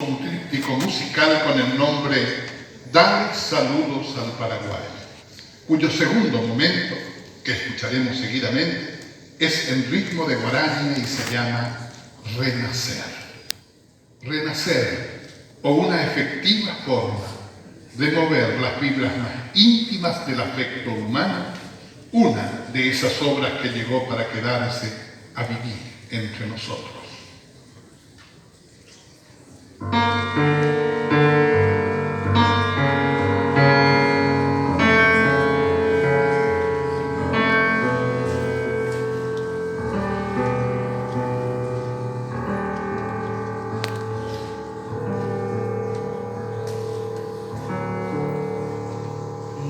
un tríptico musical con el nombre Dale saludos al Paraguay, cuyo segundo momento, que escucharemos seguidamente, es en ritmo de guaraní y se llama Renacer. Renacer, o una efectiva forma de mover las fibras más íntimas del afecto humano, una de esas obras que llegó para quedarse a vivir entre nosotros.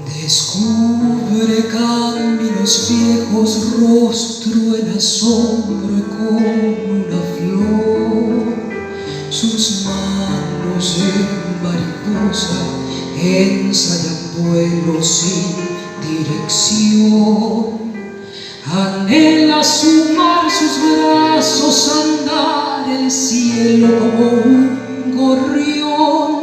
Descubre caminos viejos, rostro en asombro como una flor, sus manos en mariposa ensayan vuelo sin dirección, anhela sumar sus brazos, andar el cielo como un gorrión,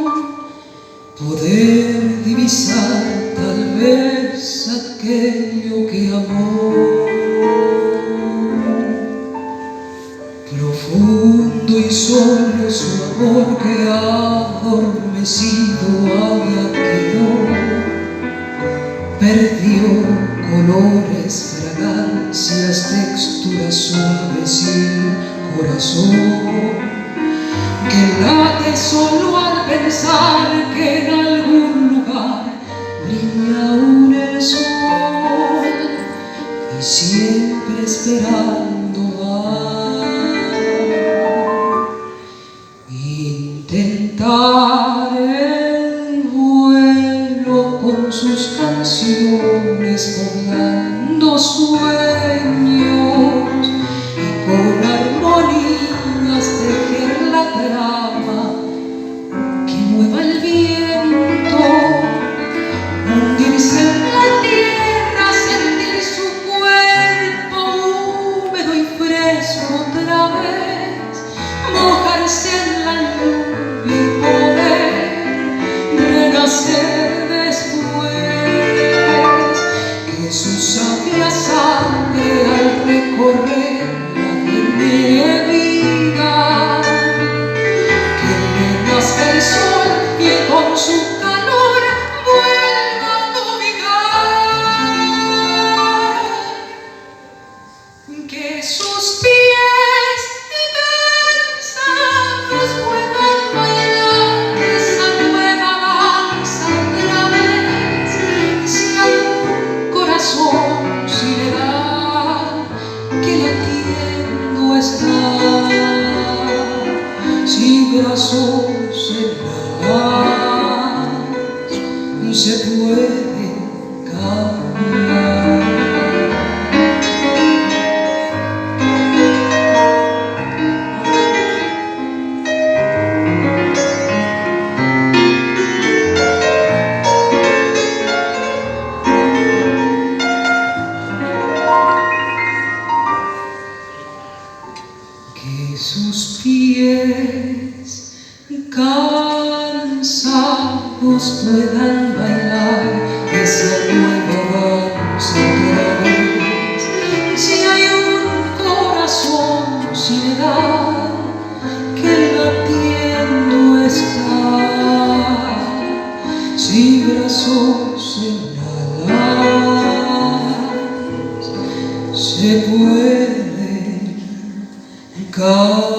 poder divisar tal vez aquello que amó. Profundo y solo su amor que adormecido había quedado, perdió colores, fragancias, texturas suaves y el corazón que late solo al pensar que en algún lugar brilla aún el sol y siempre esperando va. Intentar el vuelo con sus canciones, poblando sueños y con armonías tejer la trama que mueva el viento, hundirse en la tierra, sentir su cuerpo húmedo y fresco otra vez, mojarse en la lluvia y poder renacer después, que su sabia sangre al recorrer la firme vida, que le nazca el sol y con su calor vuelva a navegar, que sus pies cansados puedan bailar esa nueva danza otra vez, si hay un corazón sin edad que latiendo está, si brazos en la paz se puede cambiar. Que sus pies cansados puedan bailar esa nueva danza otra vez, si hay un corazón sin edad que latiendo está, si brazos en alas se pueden caer.